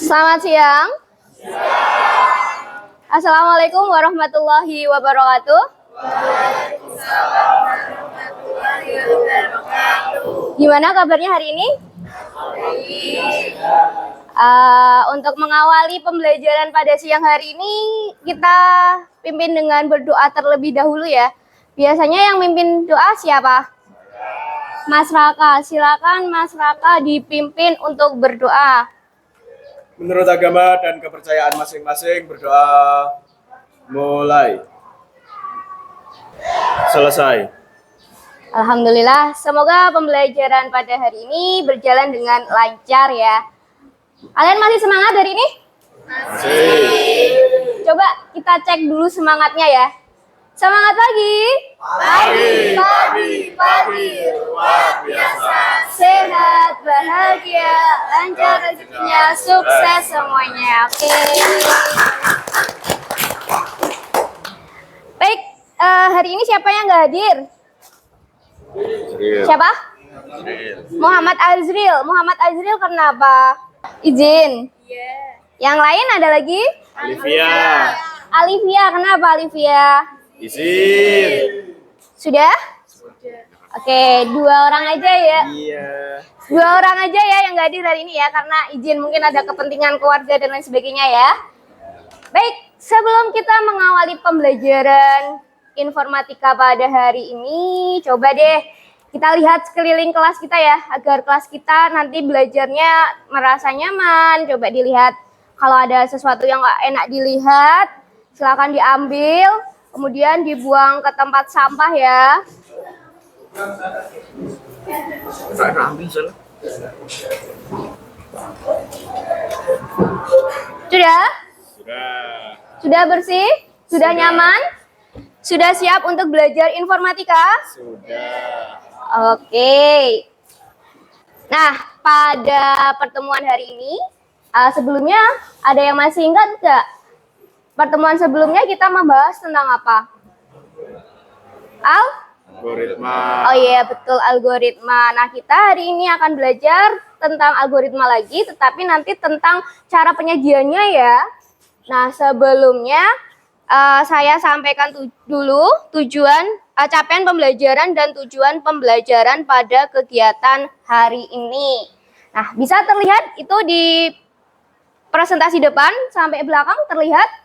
Selamat siang. Assalamualaikum warahmatullahi wabarakatuh. Gimana kabarnya hari ini? Untuk mengawali pembelajaran pada siang hari ini, kita pimpin dengan berdoa terlebih dahulu ya. Biasanya yang mimpin doa siapa? Mas Raka. Silakan Mas Raka dipimpin untuk berdoa. Menurut agama dan kepercayaan masing-masing, berdoa mulai. Selesai. Alhamdulillah, semoga pembelajaran pada hari ini berjalan dengan lancar ya. Kalian masih semangat hari ini? Masih. Coba kita cek dulu semangatnya ya. Semangat pagi. Pagi, luar biasa. Sehat, bahagia, lancar rezekinya, sukses semuanya. Oke. Baik, hari ini siapa yang nggak hadir? Siapa? Muhammad Azril. Muhammad Azril kenapa? Izin. Yang lain ada lagi? Alivia, kenapa Alivia? Izin. Sudah? Oke, 2 orang aja ya. Iya. 2 orang aja ya yang nggak hadir hari ini ya, karena izin mungkin ada kepentingan keluarga dan lain sebagainya ya. Baik, sebelum kita mengawali pembelajaran informatika pada hari ini, coba deh kita lihat sekeliling kelas kita ya, agar kelas kita nanti belajarnya merasa nyaman. Coba dilihat, kalau ada sesuatu yang nggak enak dilihat, silakan diambil, kemudian dibuang ke tempat sampah ya. Sudah? Sudah bersih? Sudah nyaman? Sudah siap untuk belajar informatika? Sudah. Oke. Nah, pada pertemuan hari ini, sebelumnya ada yang masih ingat nggak? Pertemuan sebelumnya kita membahas tentang apa? Algoritma. Oh iya, betul, algoritma. Nah, kita hari ini akan belajar tentang algoritma lagi, tetapi nanti tentang cara penyajiannya ya. Nah, sebelumnya saya sampaikan dulu tujuan, capaian pembelajaran dan tujuan pembelajaran pada kegiatan hari ini. Nah, bisa terlihat itu di presentasi depan sampai belakang terlihat?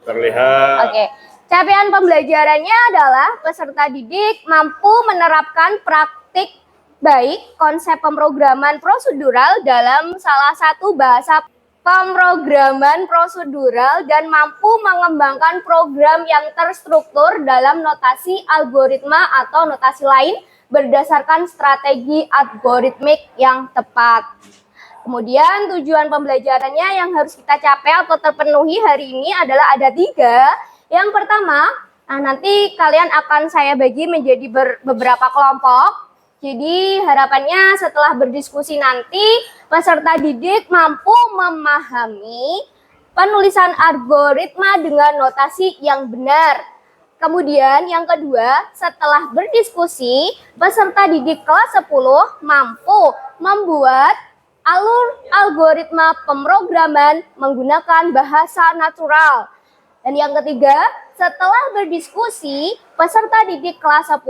Terlihat. Oke. Capaian pembelajarannya adalah peserta didik mampu menerapkan praktik baik konsep pemrograman prosedural dalam salah satu bahasa pemrograman prosedural dan mampu mengembangkan program yang terstruktur dalam notasi algoritma atau notasi lain berdasarkan strategi algoritmik yang tepat. Kemudian tujuan pembelajarannya yang harus kita capai atau terpenuhi hari ini adalah ada 3. Yang pertama, nanti kalian akan saya bagi menjadi beberapa kelompok. Jadi harapannya setelah berdiskusi nanti peserta didik mampu memahami penulisan algoritma dengan notasi yang benar. Kemudian yang kedua, setelah berdiskusi peserta didik kelas 10 mampu membuat alur algoritma pemrograman menggunakan bahasa natural. Dan yang ketiga, setelah berdiskusi, peserta didik kelas 10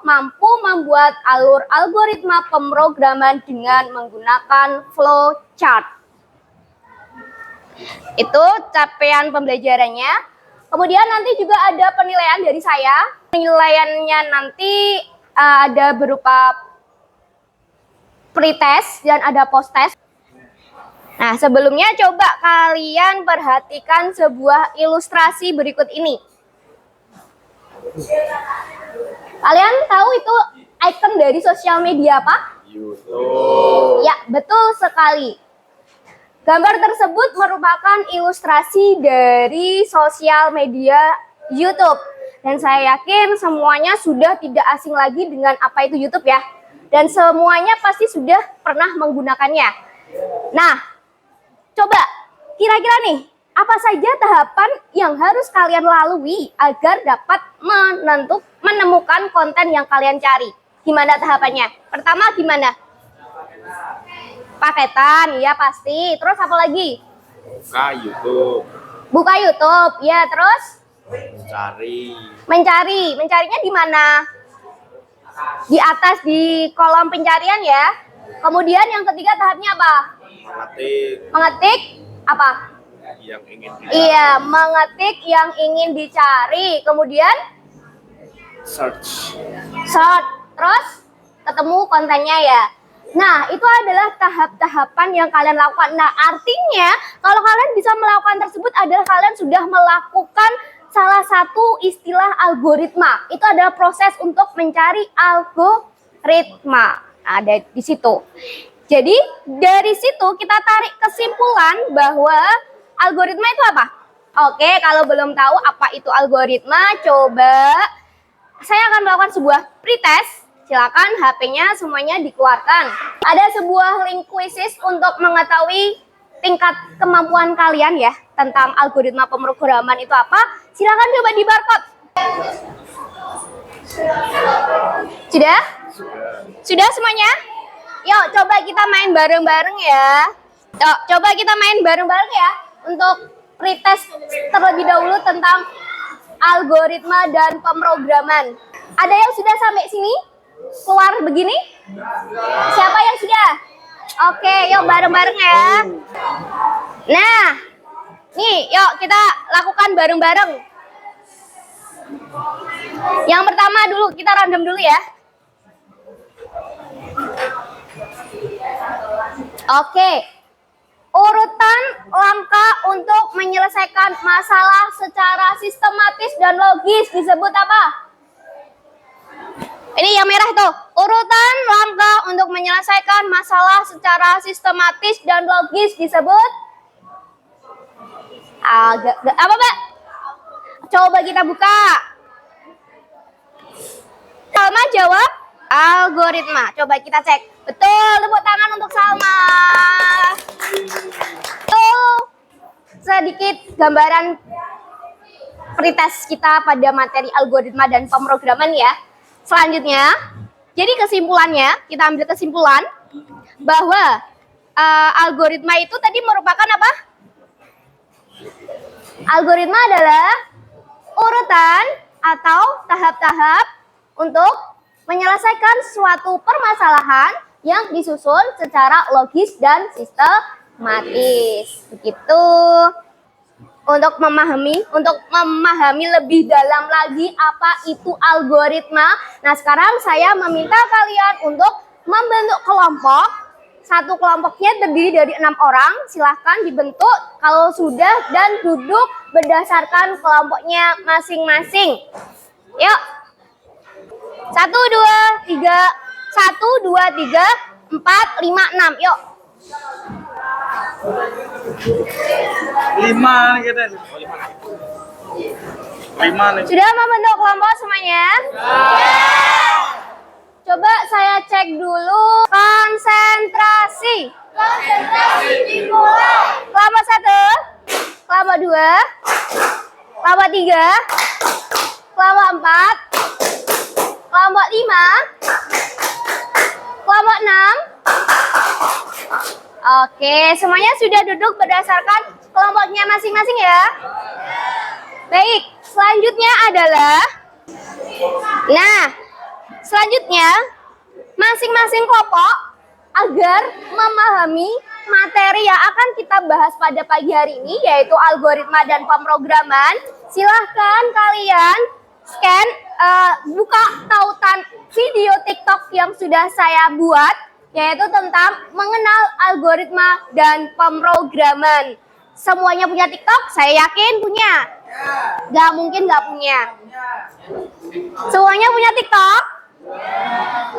mampu membuat alur algoritma pemrograman dengan menggunakan flowchart. Itu capaian pembelajarannya. Kemudian nanti juga ada penilaian dari saya. Penilaiannya nanti ada berupa pretest dan ada post-test. Nah, sebelumnya coba kalian perhatikan sebuah ilustrasi berikut ini. Kalian tahu itu icon dari sosial media apa? YouTube. Ya, betul sekali. Gambar tersebut merupakan ilustrasi dari sosial media YouTube. Dan saya yakin semuanya sudah tidak asing lagi dengan apa itu YouTube ya. Dan semuanya pasti sudah pernah menggunakannya. Nah, coba kira-kira nih, apa saja tahapan yang harus kalian lalui agar dapat menemukan konten yang kalian cari? Gimana tahapannya? Pertama gimana? Paketan, ya pasti. Terus apa lagi? Buka YouTube. Buka YouTube, ya. Terus Mencari. Mencarinya di mana? Di atas di kolom pencarian ya. Kemudian yang ketiga tahapnya apa? Mengetik apa? Yang ingin Iya, mengetik yang ingin dicari. Kemudian search. terus ketemu kontennya ya. Nah, itu adalah tahap-tahapan yang kalian lakukan. Nah, artinya kalau kalian bisa melakukan tersebut adalah kalian sudah melakukan salah satu istilah algoritma. Itu adalah proses untuk mencari algoritma. Ada di situ. Jadi, dari situ kita tarik kesimpulan bahwa algoritma itu apa? Oke, kalau belum tahu apa itu algoritma, coba saya akan melakukan sebuah pretest. Silakan HP-nya semuanya dikeluarkan. Ada sebuah link quizzes untuk mengetahui tingkat kemampuan kalian ya tentang algoritma pemrograman itu apa. Silakan coba di barcode. Sudah? Sudah semuanya? Yuk, coba kita main bareng-bareng ya. Yuk, coba kita main bareng-bareng ya untuk pretest terlebih dahulu tentang algoritma dan pemrograman. Ada yang sudah sampai sini? Keluar begini? Siapa yang sudah? Oke, yuk bareng-bareng ya. Nah, nih yuk kita lakukan bareng-bareng. Yang pertama dulu, kita random dulu ya. Oke, urutan langkah untuk menyelesaikan masalah secara sistematis dan logis disebut apa? Ini yang merah tuh, urutan langkah untuk menyelesaikan masalah secara sistematis dan logis disebut apa, Mbak? Coba kita buka. Salma jawab algoritma. Coba kita cek. Betul, tepuk tangan untuk Salma. Tuh, sedikit gambaran pretest kita pada materi algoritma dan pemrograman ya. Selanjutnya, jadi kesimpulannya, kita ambil kesimpulan bahwa algoritma itu tadi merupakan apa? Algoritma adalah urutan atau tahap-tahap untuk menyelesaikan suatu permasalahan yang disusun secara logis dan sistematis. Begitu. Untuk memahami lebih dalam lagi apa itu algoritma. Nah, sekarang saya meminta kalian untuk membentuk kelompok. Satu kelompoknya terdiri dari 6 orang. Silahkan dibentuk kalau sudah dan duduk berdasarkan kelompoknya masing-masing. Yuk. 1, 2, 3. 1, 2, 3, 4, 5, 6. Yuk. 5 nih kita. 5 nih. Sudah membentuk kelompok semuanya? Coba saya cek dulu. Konsentrasi. Konsentrasi dimulai. Kelompok 1, kelompok 2, kelompok 3, kelompok 4, kelompok 5, kelompok 6. Oke, semuanya sudah duduk berdasarkan kelompoknya masing-masing ya. Baik, selanjutnya adalah selanjutnya masing-masing kelompok agar memahami materi yang akan kita bahas pada pagi hari ini yaitu algoritma dan pemrograman. Silahkan kalian scan buka tautan video TikTok yang sudah saya buat yaitu tentang mengenal algoritma dan pemrograman. Semuanya punya TikTok? Saya yakin punya. Gak mungkin gak punya. Semuanya punya TikTok?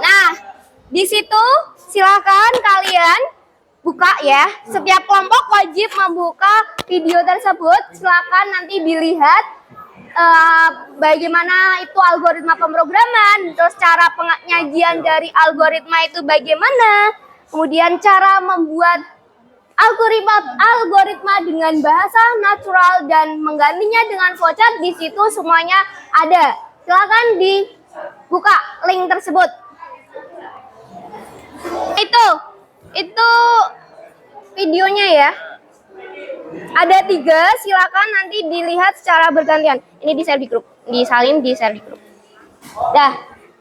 Nah, di situ silakan kalian buka ya. Setiap kelompok wajib membuka video tersebut. Silakan nanti dilihat bagaimana itu algoritma pemrograman, terus cara penyajian dari algoritma itu bagaimana, kemudian cara membuat algoritma dengan bahasa natural dan menggantinya dengan flowchart. Di situ semuanya ada. Silakan dibuka link tersebut. Itu itu videonya ya. Ada 3, silakan nanti dilihat secara bergantian. Ini di share di grup, disalin di share di grup. Dah,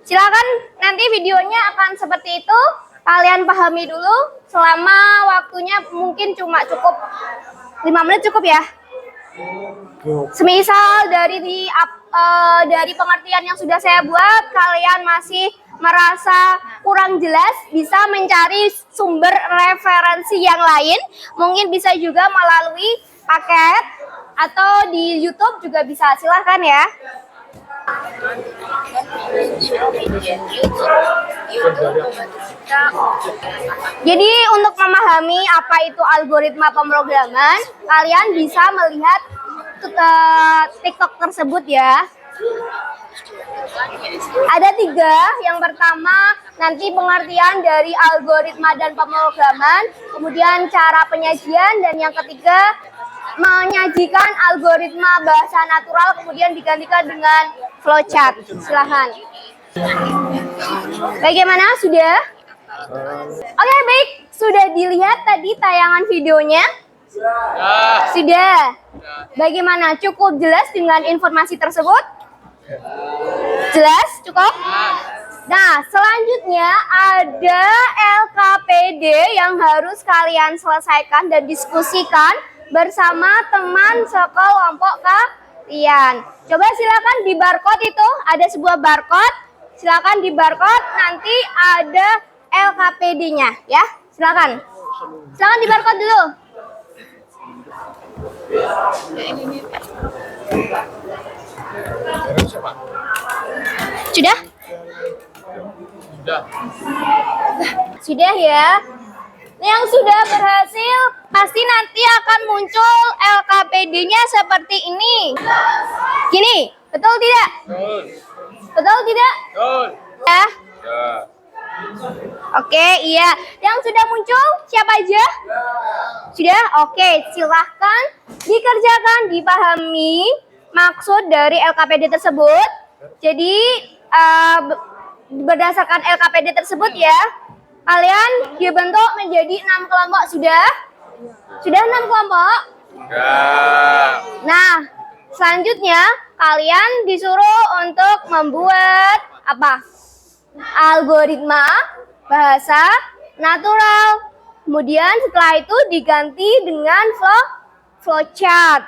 silakan nanti videonya akan seperti itu. Kalian pahami dulu selama waktunya mungkin cuma cukup 5 menit cukup ya. Semisal dari pengertian yang sudah saya buat kalian masih merasa kurang jelas, bisa mencari sumber referensi yang lain, mungkin bisa juga melalui paket atau di YouTube juga bisa, silahkan ya. Jadi untuk memahami apa itu algoritma pemrograman, kalian bisa melihat TikTok tersebut ya. Ada 3. Yang pertama nanti pengertian dari algoritma dan pemrograman, kemudian cara penyajian, dan yang ketiga menyajikan algoritma bahasa natural kemudian digantikan dengan flowchart. Silahkan. Bagaimana? Sudah? Oke, baik. Sudah dilihat tadi tayangan videonya? Sudah. Bagaimana? Cukup jelas dengan informasi tersebut? Jelas? Cukup? Nah, selanjutnya ada LKPD yang harus kalian selesaikan dan diskusikan bersama teman sekelompok kalian. Coba silakan di barcode itu, ada sebuah barcode. Silakan di barcode, nanti ada LKPD-nya ya. Silakan. Silakan di barcode dulu. Sudah? Sudah ya. Yang sudah berhasil pasti nanti akan muncul LKPD-nya seperti ini. Gini, betul tidak? Betul tidak? Ya. Oke, iya. Yang sudah muncul siapa aja? Sudah? Oke, silahkan dikerjakan, dipahami maksud dari LKPD tersebut. Jadi berdasarkan LKPD tersebut ya, kalian dibentuk menjadi 6 kelompok. Sudah? Sudah 6 kelompok? Nah, selanjutnya kalian disuruh untuk membuat apa? Algoritma bahasa natural. Kemudian setelah itu diganti dengan flowchart.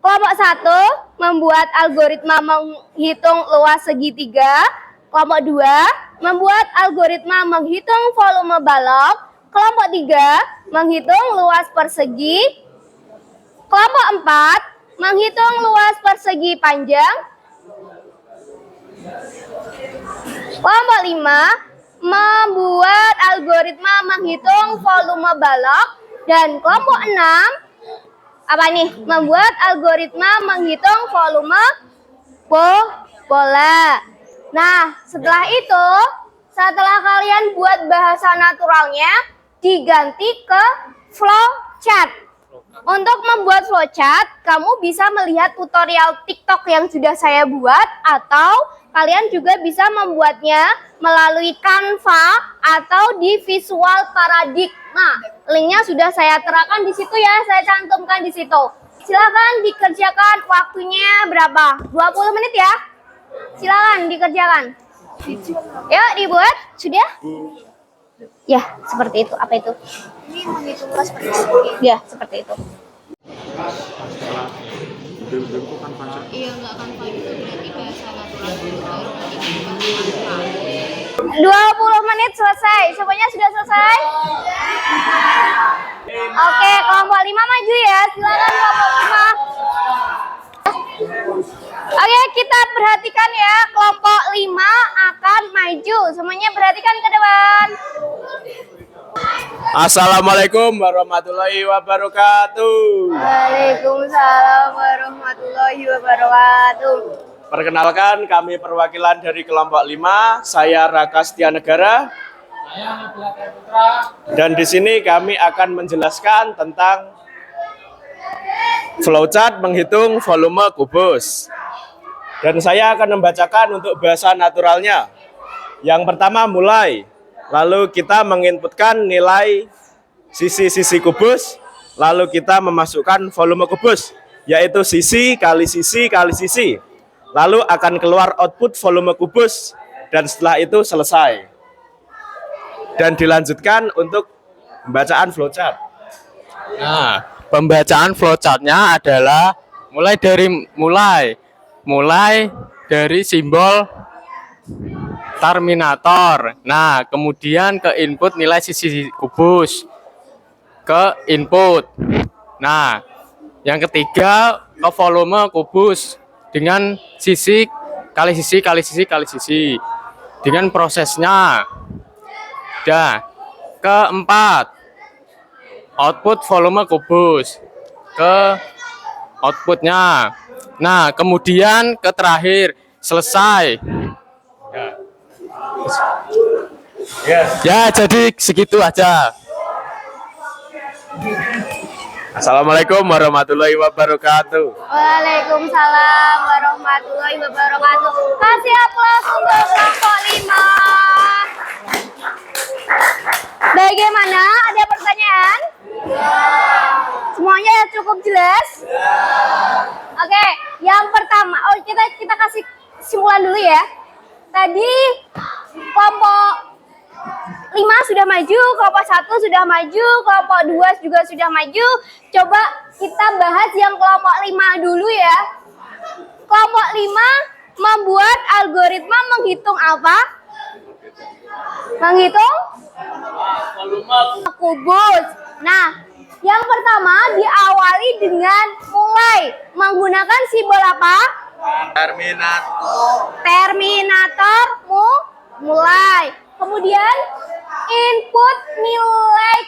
Kelompok 1 membuat algoritma menghitung luas segitiga. Kelompok 2 membuat algoritma menghitung volume balok. Kelompok 3 menghitung luas persegi. Kelompok 4 menghitung luas persegi panjang. Kelompok 5 membuat algoritma menghitung volume balok. Dan kelompok 6 apa nih? Membuat algoritma menghitung volume bola. Nah, setelah itu, setelah kalian buat bahasa naturalnya, diganti ke flowchart. Untuk membuat flowchart, kamu bisa melihat tutorial TikTok yang sudah saya buat, atau kalian juga bisa membuatnya melalui Canva atau di Visual Paradigma. Linknya sudah saya terapkan di situ ya, saya cantumkan di situ. Silakan dikerjakan, waktunya berapa? 20 menit ya. Silakan dikerjakan. Yuk dibuat, sudah? Ya, seperti itu. Apa itu? Ini menghitung luas persegi. Ya, seperti itu. Iya, enggak Canva itu berarti bahasa natural dulu baru Canva. 20 menit selesai. Semuanya sudah selesai? Oke, kelompok 5 maju ya. Silakan kelompok 5. Oke, kita perhatikan ya. Kelompok 5 akan maju. Semuanya perhatikan ke depan. Assalamualaikum warahmatullahi wabarakatuh. Waalaikumsalam warahmatullahi wabarakatuh. Perkenalkan, kami perwakilan dari kelompok 5. Saya Raka Setianegara. Dan di sini kami akan menjelaskan tentang flowchart menghitung volume kubus. Dan saya akan membacakan untuk bahasa naturalnya. Yang pertama mulai. lalu kita menginputkan nilai sisi-sisi kubus, lalu kita memasukkan volume kubus, yaitu sisi kali sisi kali sisi. Lalu akan keluar output volume kubus, dan setelah itu selesai. Dan dilanjutkan untuk pembacaan flowchart. Nah, pembacaan flowchartnya adalah mulai dari simbol terminator. Nah, kemudian ke input nilai sisi kubus ke input. Nah, yang ketiga ke volume kubus dengan sisi kali sisi kali sisi kali sisi dengan prosesnya. Dan keempat, output volume kubus ke outputnya. Nah, kemudian ke terakhir selesai. Ya, jadi segitu aja. Assalamualaikum warahmatullahi wabarakatuh. Waalaikumsalam warahmatullahi wabarakatuh. Kasih aplaus untuk kelompok 5. Bagaimana? Ada pertanyaan? Semuanya cukup jelas? Oke, yang pertama, kita kasih simpulan dulu ya. Tadi kelompok 5 sudah maju, kelompok 1 sudah maju, kelompok 2 juga sudah maju. Coba kita bahas yang kelompok 5 dulu ya. Kelompok 5 membuat algoritma menghitung apa? Menghitung volume kubus. Nah, yang pertama diawali dengan mulai menggunakan simbol apa? Terminator mulai. Kemudian input nilai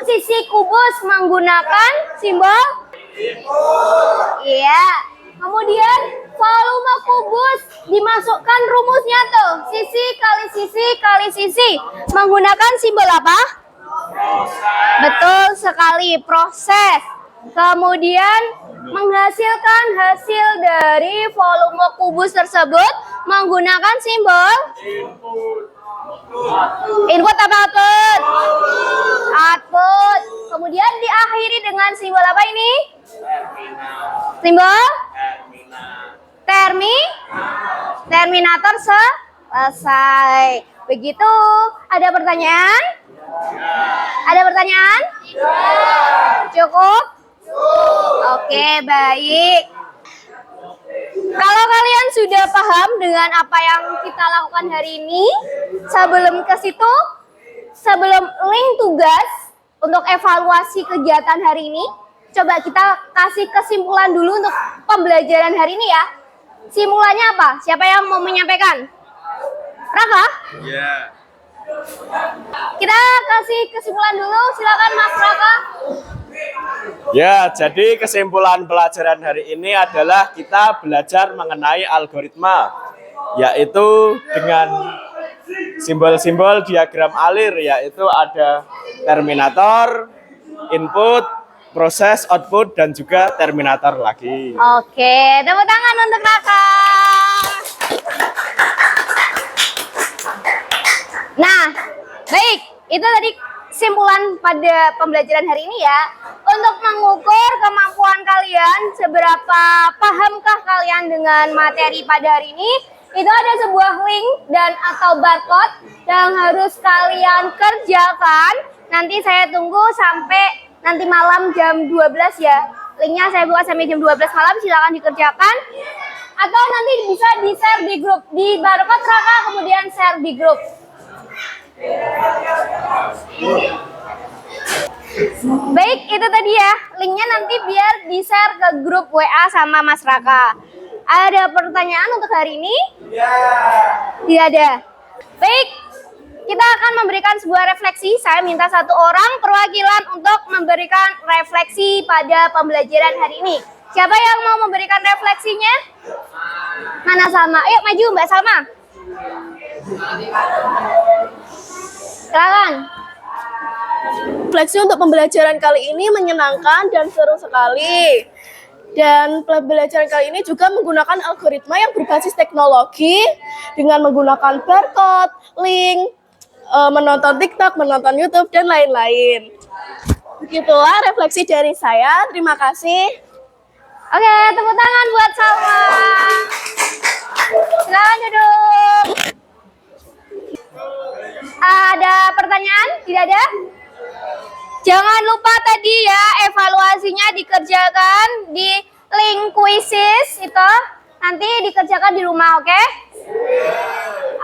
sisi kubus menggunakan simbol iya. Kemudian volume kubus dimasukkan rumusnya tuh, sisi kali sisi kali sisi menggunakan simbol apa? Betul sekali, proses. Kemudian menghasilkan hasil dari volume kubus tersebut menggunakan simbol input apa output? Output. Kemudian diakhiri dengan simbol apa ini? Simbol? Terminator selesai. Begitu. Ada pertanyaan? Ada pertanyaan? Cukup? Oke, baik. Kalau kalian sudah paham dengan apa yang kita lakukan hari ini, sebelum ke situ, sebelum link tugas untuk evaluasi kegiatan hari ini, coba kita kasih kesimpulan dulu untuk pembelajaran hari ini ya. Simpulannya apa? Siapa yang mau menyampaikan? Raka? Iya. Kita kasih kesimpulan dulu, silakan Mas Raka. Ya, jadi kesimpulan pelajaran hari ini adalah kita belajar mengenai algoritma, yaitu dengan simbol-simbol diagram alir, yaitu ada terminator, input, proses, output, dan juga terminator lagi. Oke, tepuk tangan untuk Raka. Nah, baik, itu tadi kesimpulan pada pembelajaran hari ini ya. Untuk mengukur kemampuan kalian, seberapa pahamkah kalian dengan materi pada hari ini, itu ada sebuah link dan atau barcode yang harus kalian kerjakan. Nanti saya tunggu sampai nanti malam jam 12 ya. Linknya saya buka sampai jam 12 malam, silakan dikerjakan. Atau nanti bisa di-share di grup, di barcode Raka kemudian share di grup. Baik, itu tadi ya. Linknya nanti biar di-share ke grup WA sama Mas Raka. Ada pertanyaan untuk hari ini? Tidak ada. Baik, kita akan memberikan sebuah refleksi. Saya minta satu orang perwakilan untuk memberikan refleksi pada pembelajaran hari ini. Siapa yang mau memberikan refleksinya? Mana Salma? Ayo maju Mbak Salma. Silakan. Refleksi untuk pembelajaran kali ini menyenangkan dan seru sekali. Dan pembelajaran kali ini juga menggunakan algoritma yang berbasis teknologi dengan menggunakan barcode, link, menonton TikTok, menonton YouTube, dan lain-lain. Begitulah refleksi dari saya. Terima kasih. Oke, tepuk tangan buat Salma. Silakan duduk. Ada pertanyaan? Tidak ada? Jangan lupa tadi ya evaluasinya dikerjakan di link quizzes itu nanti dikerjakan di rumah, oke?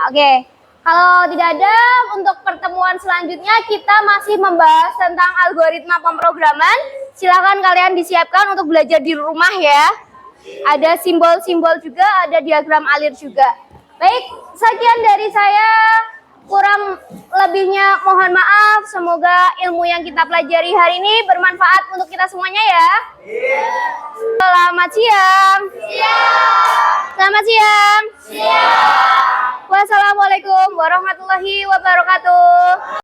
Oke. Kalau tidak ada, untuk pertemuan selanjutnya kita masih membahas tentang algoritma pemrograman. Silakan kalian disiapkan untuk belajar di rumah ya. Ada simbol-simbol juga, ada diagram alir juga. Baik, sekian dari saya. Kurang lebihnya mohon maaf. Semoga ilmu yang kita pelajari hari ini bermanfaat untuk kita semuanya ya. Selamat siang. Selamat siang. Wassalamualaikum warahmatullahi wabarakatuh.